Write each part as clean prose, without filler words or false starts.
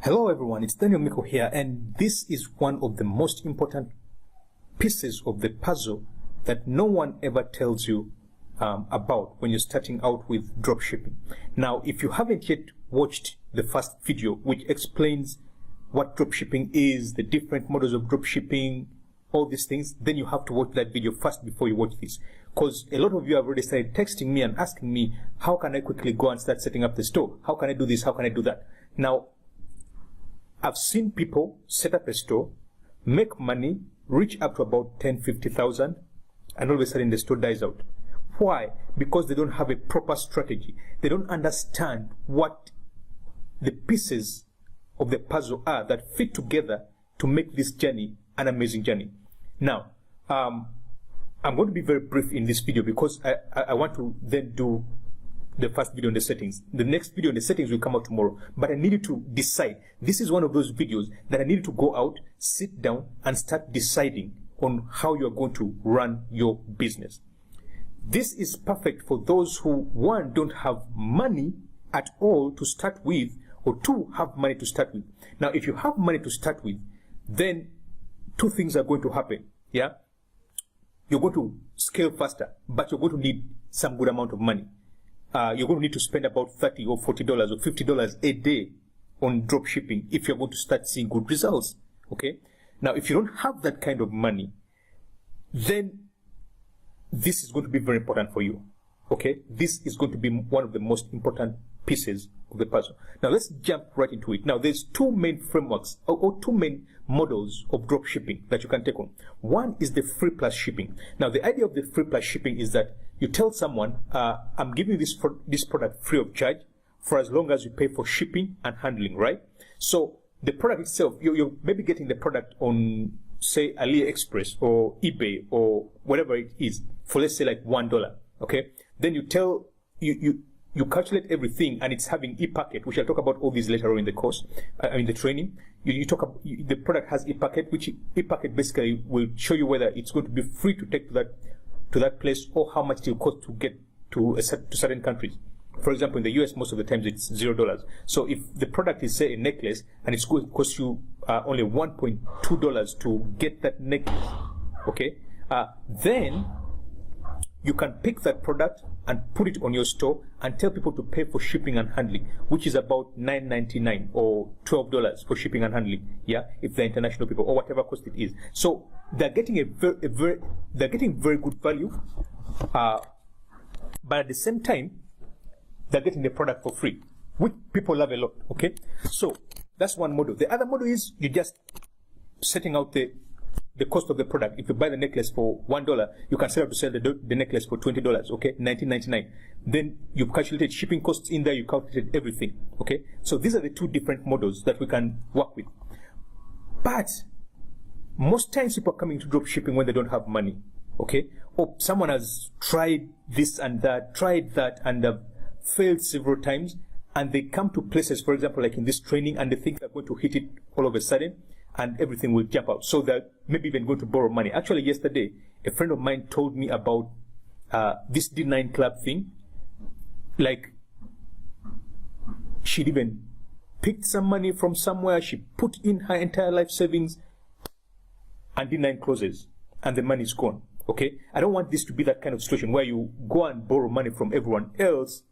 Hello everyone, it's Daniel Miko here, and this is one of the most important pieces of the puzzle that no one ever tells you about when you're starting out with dropshipping. Now, if you haven't yet watched the first video, which explains what dropshipping is, the different models of dropshipping, all these things, then you have to watch that video first before you watch this. Because a lot of you have already started texting me and asking me, how can I quickly go and start setting up the store? How can I do this? How can I do that? Now, I've seen people set up a store, make money, reach up to about 10, 50,000, and all of a sudden the store dies out. Why? Because they don't have a proper strategy. They don't understand what the pieces of the puzzle are that fit together to make this journey an amazing journey. Now, I'm going to be very brief in this video because I want to then do the first video on the settings. The next video on the settings will come out tomorrow. But I needed to decide. This is one of those videos that I needed to go out, sit down, and start deciding on how you're going to run your business. This is perfect for those who, one, don't have money at all to start with, or two, have money to start with. Now, if you have money to start with, then two things are going to happen. Yeah? You're going to scale faster, but you're going to need some good amount of money. You're going to need to spend about $30 or $40 or $50 a day on drop shipping if you're going to start seeing good results. Okay? Now, if you don't have that kind of money, then this is going to be very important for you. Okay? This is going to be one of the most important pieces of the puzzle. Now, let's jump right into it. Now, there's two main frameworks or two main models of drop shipping that you can take on. One is the free plus shipping. Now, the idea of the free plus shipping is that you tell someone, I'm giving you this product free of charge for as long as you pay for shipping and handling, right? So the product itself, you're maybe getting the product on, say, AliExpress or eBay or whatever it is for, let's say, like $1, okay? Then you tell, you calculate everything, and it's having e-packet, which I'll talk about all these later on in the course, in the training. You talk about, the product has e-packet, which e-packet basically will show you whether it's going to be free to take to that place or how much it will cost to get to certain countries. For example, in the US, most of the times it's $0. So if the product is, say, a necklace, and it's going to cost you only $1.2 to get that necklace, okay, then you can pick that product and put it on your store and tell people to pay for shipping and handling, which is about $9.99 or $12 for shipping and handling. Yeah, if they're international people or whatever cost it is. So they're getting they're getting very good value, but at the same time, they're getting the product for free, which people love a lot. Okay, so that's one model. The other model is you just setting out the cost of the product. If you buy the necklace for $1, you can set up to sell the necklace for $20, okay, $19.99. Then you've calculated shipping costs in there, you calculated everything, okay? So these are the two different models that we can work with. But most times people are coming to drop shipping when they don't have money, okay? Or someone has tried this and that, tried that, and have failed several times, and they come to places, for example, like in this training, and they think they're going to hit it all of a sudden, and everything will jump out. So they're maybe even going to borrow money. Actually, yesterday, a friend of mine told me about this D9 club thing. Like, she'd even picked some money from somewhere, she put in her entire life savings, and D9 closes, and the money is gone. Okay? I don't want this to be that kind of situation where you go and borrow money from everyone else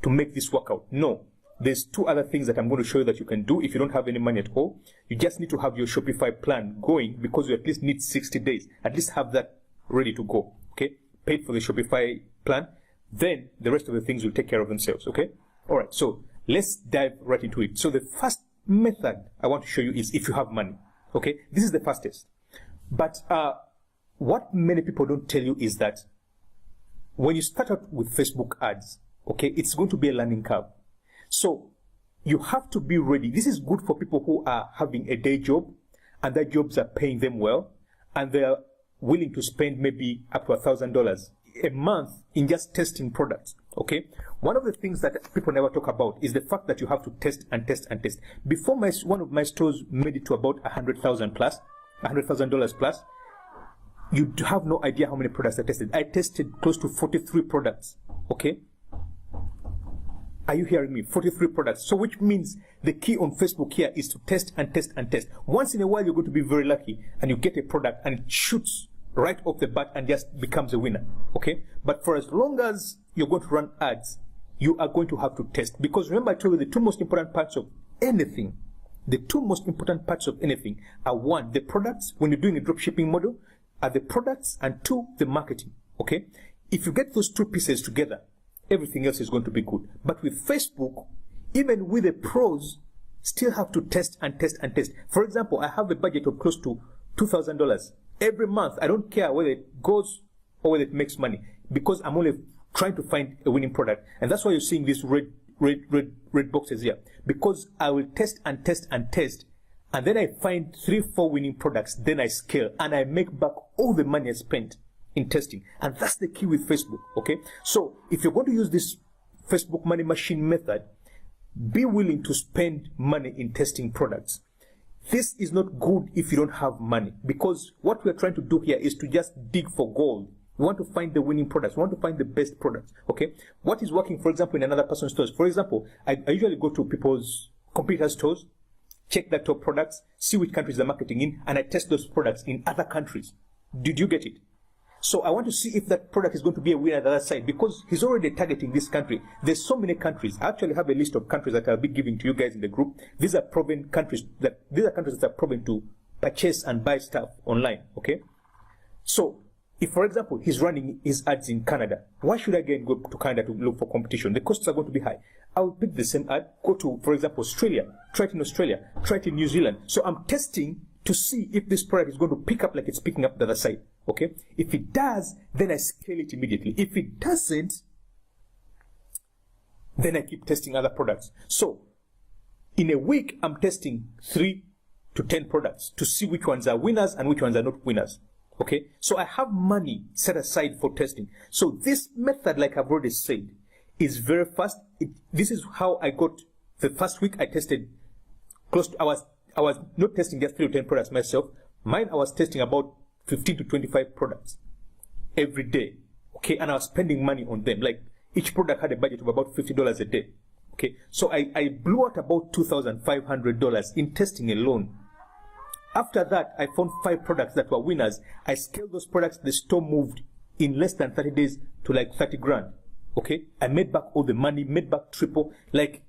to make this work out. No. There's two other things that I'm going to show you that you can do if you don't have any money at all. You just need to have your Shopify plan going, because you at least need 60 days. At least have that ready to go, okay? Paid for the Shopify plan. Then the rest of the things will take care of themselves, okay? All right, so let's dive right into it. So the first method I want to show you is if you have money, okay? This is the fastest. But what many people don't tell you is that when you start out with Facebook ads, okay, it's going to be a learning curve. So you have to be ready. This is good for people who are having a day job and their jobs are paying them well, and they are willing to spend maybe up to $1,000 a month in just testing products. Okay. One of the things that people never talk about is the fact that you have to test and test and test. Before one of my stores made it to about $100,000 plus, $100,000 plus, you have no idea how many products I tested. I tested close to 43 products. Okay. Are you hearing me? 43 products. So which means the key on Facebook here is to test and test and test. Once in a while, you're going to be very lucky and you get a product and it shoots right off the bat and just becomes a winner. Okay? But for as long as you're going to run ads, you are going to have to test. Because remember, I told you the two most important parts of anything. The two most important parts of anything are one, the products, when you're doing a dropshipping model, are the products, and two, the marketing. Okay? If you get those two pieces together, everything else is going to be good. But with Facebook, even with the pros, still have to test and test and test. For example, I have a budget of close to $2,000 every month. I don't care whether it goes or whether it makes money, because I'm only trying to find a winning product. And that's why you're seeing these red boxes here, because I will test and test and test, and then I find 3-4 winning products, then I scale and I make back all the money I spent in testing. And that's the key with Facebook. Okay, so if you're going to use this Facebook money machine method, be willing to spend money in testing products. This is not good if you don't have money, because what we're trying to do here is to just dig for gold. We want to find the winning products. We want to find the best products. Okay, what is working, for example, in another person's stores? For example, I usually go to people's computer stores, check the top products, see which countries they're marketing in, and I test those products in other countries. Did you get it? So I want to see if that product is going to be a winner at the other side, because he's already targeting this country. There's so many countries. I actually have a list of countries that I'll be giving to you guys in the group. These are proven countries that are proven to purchase and buy stuff online. Okay, so if, for example, he's running his ads in Canada, why should I again go to Canada to look for competition? The costs are going to be high. I will pick the same ad, go to, for example, Australia, try it in Australia, try it in New Zealand. So I'm testing to see if this product is going to pick up like it's picking up the other side. Okay? If it does, then I scale it immediately. If it doesn't, then I keep testing other products. So in a week, I'm testing 3 to 10 products to see which ones are winners and which ones are not winners. Okay, so I have money set aside for testing. So this method, like I've already said, is very fast. This is how I got the first week. I tested close to, I was not testing just 3 to 10 products myself. Mine, I was testing about 15 to 25 products every day. Okay, and I was spending money on them. Like each product had a budget of about $50 a day. Okay, so I blew out about $2,500 in testing alone. After that, I found 5 products that were winners. I scaled those products. The store moved in less than 30 days to like 30 grand. Okay, I made back all the money, made back triple. Like,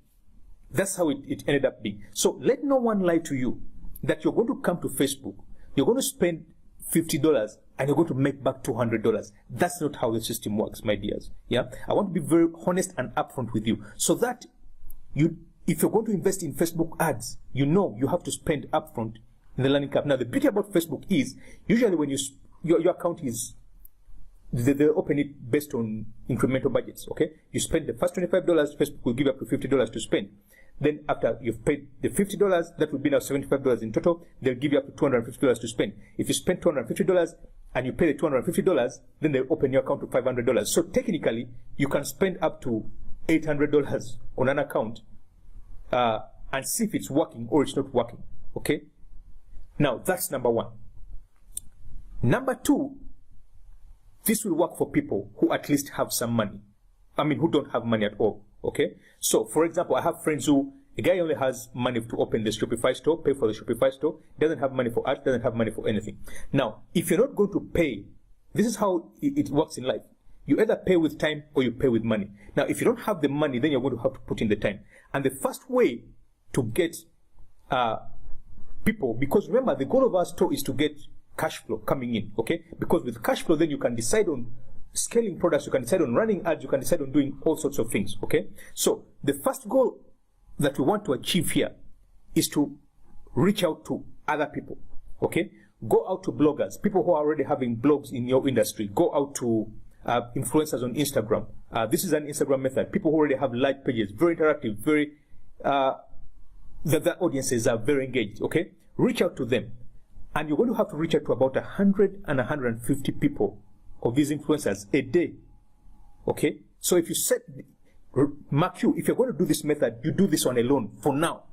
that's how it ended up being. So let no one lie to you that you're going to come to Facebook, you're going to spend $50 and you're going to make back $200. That's not how the system works, my dears. Yeah, I want to be very honest and upfront with you, so that if you're going to invest in Facebook ads, you know you have to spend upfront in the learning curve. Now, the beauty about Facebook is usually when your account is, they open it based on incremental budgets. Okay, you spend the first $25, Facebook will give up to $50 to spend. Then after you've paid the $50, that would be now $75 in total. They'll give you up to $250 to spend. If you spend $250 and you pay the $250, then they'll open your account to $500. So technically, you can spend up to $800 on an account and see if it's working or it's not working. Okay. Now, that's number one. Number two, this will work for people who at least have some money. I mean, who don't have money at all. Okay? So, for example, I have friends who, a guy only has money to open the Shopify store, pay for the Shopify store, doesn't have money for ads, doesn't have money for anything. Now, if you're not going to pay, this is how it works in life. You either pay with time or you pay with money. Now, if you don't have the money, then you're going to have to put in the time. And the first way to get people, because remember, the goal of our store is to get cash flow coming in, okay? Because with cash flow, then you can decide on scaling products, you can decide on running ads, you can decide on doing all sorts of things, okay? So the first goal that we want to achieve here is to reach out to other people, okay? Go out to bloggers, people who are already having blogs in your industry. Go out to influencers on Instagram. This is an Instagram method. People who already have large pages, very interactive, very the audiences are very engaged, okay? Reach out to them. And you're going to have to reach out to about 100 and 150 people of these influencers a day, okay? So if you set, mark you, if you're going to do this method, you do this one alone for now.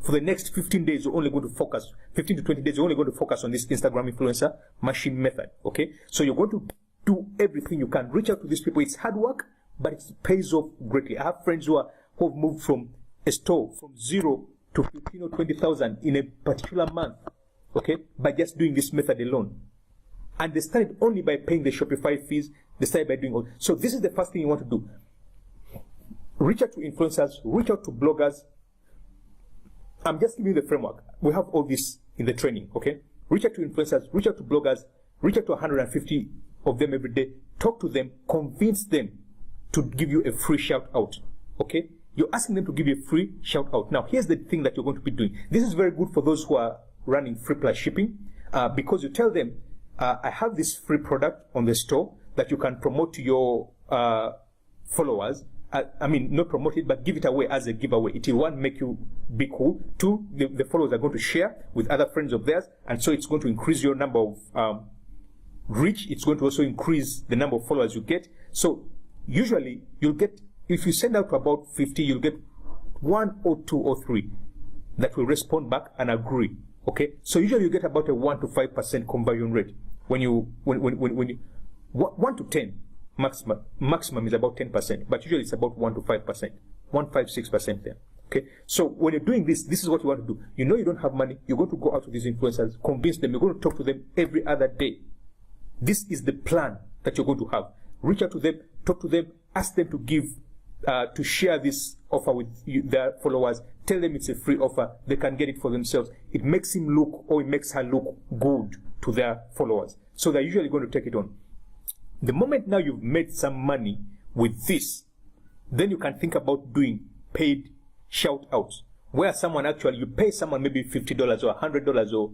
For the next 15 days, you're only going to focus, 15 to 20 days, you're only going to focus on this Instagram influencer machine method, okay? So you're going to do everything you can. Reach out to these people. It's hard work, but it pays off greatly. I have friends who who have moved from a store from 0 to 15 or 20,000 in a particular month, okay, by just doing this method alone. And they started only by paying the Shopify fees. They started by doing all. So this is the first thing you want to do. Reach out to influencers, reach out to bloggers. I'm just giving you the framework. We have all this in the training, okay? Reach out to influencers, reach out to bloggers, reach out to 150 of them every day. Talk to them, convince them to give you a free shout out, okay? You're asking them to give you a free shout out. Now, here's the thing that you're going to be doing. This is very good for those who are running free plus shipping, because you tell them, I have this free product on the store that you can promote to your followers. I mean, not promote it, but give it away as a giveaway. It will, one, make you be cool. Two, the followers are going to share with other friends of theirs, and so it's going to increase your number of reach. It's going to also increase the number of followers you get. So usually you'll get, if you send out to about 50, you'll get 1 or 2 or 3 that will respond back and agree. Okay, so usually you get about a 1 to 5% conversion rate. When you 1 to 10 maximum is about 10%, but usually it's about 1 to 5%, 1.56% there. Okay, so when you're doing this, this is what you want to do. You know you don't have money. You're going to go out to these influencers, convince them. You're going to talk to them every other day. This is the plan that you're going to have. Reach out to them, talk to them, ask them to give, to share this offer with their followers. Tell them it's a free offer. They can get it for themselves. It makes him look, or it makes her look good to their followers. So they're usually going to take it on. The moment now you've made some money with this, then you can think about doing paid shout outs, where someone actually, you pay someone maybe $50 or $100 or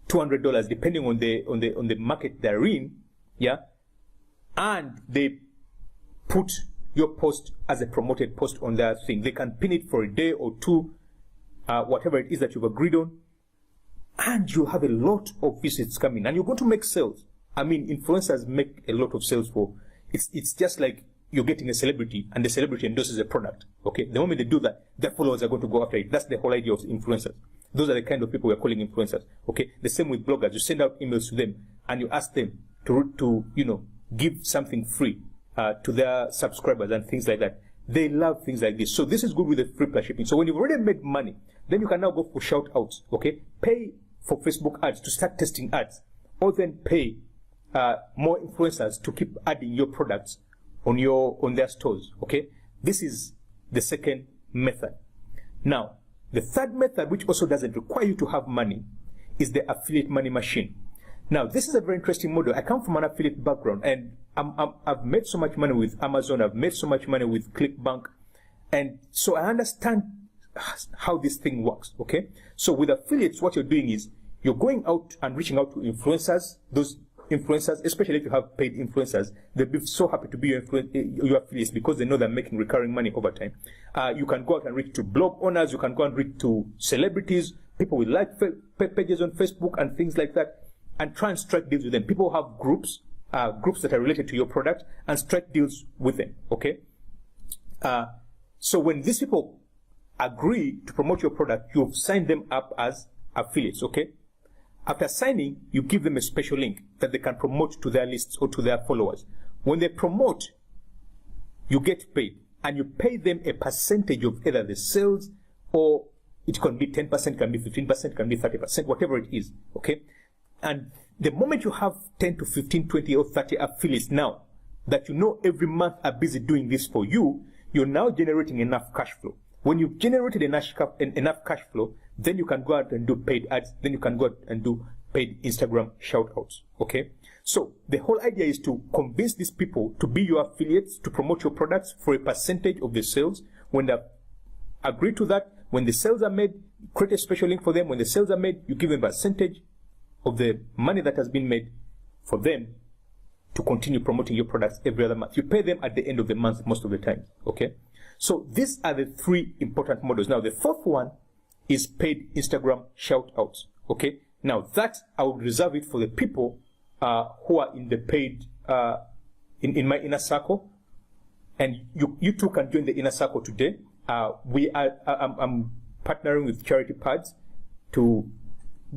$200, depending on the market they're in, yeah, and they put your post as a promoted post on their thing. They can pin it for a day or two, whatever it is that you've agreed on, and you have a lot of visits coming, and you're going to make sales. I mean, influencers make a lot of sales for, it's just like you're getting a celebrity, and the celebrity endorses a product, okay? The moment they do that, their followers are going to go after it. That's the whole idea of influencers. Those are the kind of people we're calling influencers, okay? The same with bloggers. You send out emails to them, and you ask them to you know, give something free to their subscribers and things like that. They love things like this. So this is good with the free plus shipping. So when you've already made money, then you can now go for shout outs, okay? Pay for Facebook ads to start testing ads, or then pay more influencers to keep adding your products on their stores, okay? This is the second method. Now, the third method, which also doesn't require you to have money, is the affiliate money machine. Now, this is a very interesting model. I come from an affiliate background, and I've made so much money with Amazon. I've made so much money with ClickBank, and so I understand how this thing works, okay? So with affiliates, what you're doing is you're going out and reaching out to influencers. Those influencers, especially if you have paid influencers, they'll be so happy to be your affiliates because they know they're making recurring money over time. You can go out and reach to blog owners. You can go and reach to celebrities, people with like pages on Facebook and things like that, and try and strike deals with them. People have groups that are related to your product, and strike deals with them, okay? So when these people agree to promote your product, you've signed them up as affiliates, okay? After signing, you give them a special link that they can promote to their lists or to their followers. When they promote, you get paid, and you pay them a percentage of either the sales, or it can be 10%, can be 15%, can be 30%, whatever it is, okay? And the moment you have 10 to 15, 20, or 30 affiliates now, that you know every month are busy doing this for you, you're now generating enough cash flow. When you've generated enough cash flow, then you can go out and do paid ads. Then you can go out and do paid Instagram shout outs, okay? So the whole idea is to convince these people to be your affiliates, to promote your products for a percentage of the sales. When they agree to that, when the sales are made, create a special link for them. When the sales are made, you give them a percentage of the money that has been made for them to continue promoting your products every other month. You pay them at the end of the month most of the time, okay? So these are the three important models. Now the fourth one is paid Instagram shout outs, okay? Now that I would reserve it for the people who are in the paid, in my inner circle, and you too can join the inner circle today. I'm partnering with Charity Pads to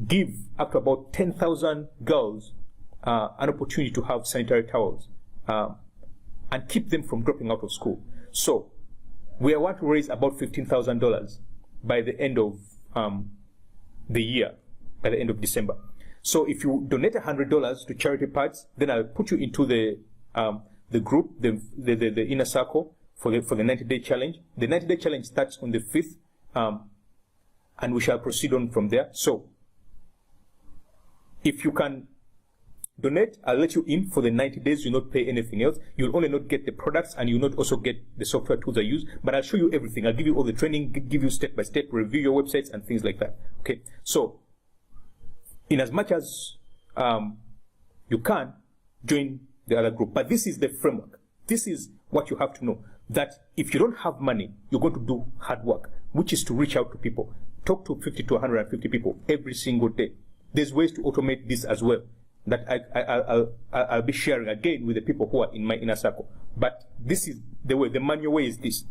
give up to about 10,000 girls an opportunity to have sanitary towels and keep them from dropping out of school. So We want to raise about $15,000 by the end of the year, by the end of December. So if you donate $100 to charity pads, then I'll put you into the group, the inner circle for the 90-day challenge. The 90-day challenge starts on the 5th, and we shall proceed on from there. So if you can donate, I'll let you in for the 90 days. You'll not pay anything else. You'll only not get the products, and you'll not also get the software tools I use, but I'll show you everything. I'll give you all the training, give you step-by-step, review your websites and things like that. Okay, so in as much as you can, join the other group. But this is the framework. This is what you have to know, that if you don't have money, you're going to do hard work, which is to reach out to people. Talk to 50 to 150 people every single day. There's ways to automate this as well, that I'll be sharing again with the people who are in my inner circle. But this is the way, the manual way is this.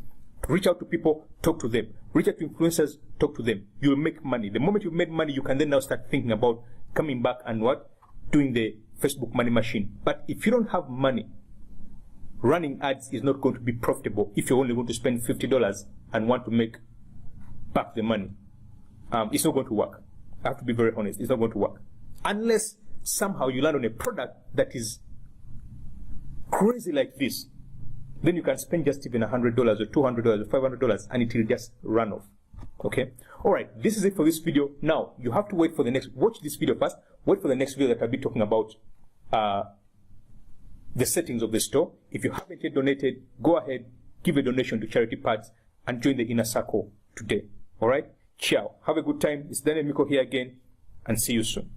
Reach out to people, talk to them. Reach out to influencers, talk to them. You'll make money. The moment you've made money, you can then now start thinking about coming back and what? Doing the Facebook money machine. But if you don't have money, running ads is not going to be profitable if you're only going to spend $50 and want to make back the money. It's not going to work. I have to be very honest. It's not going to work. Unless somehow you land on a product that is crazy like this, then you can spend just even $100 or $200 or $500 and it will just run off. Okay? Alright, this is it for this video. Now, you have to wait for the next, watch this video first, wait for the next video that I'll be talking about the settings of the store. If you haven't yet donated, go ahead, give a donation to charity pads and join the inner circle today. Alright? Ciao. Have a good time. It's Daniel Miko here again, and see you soon.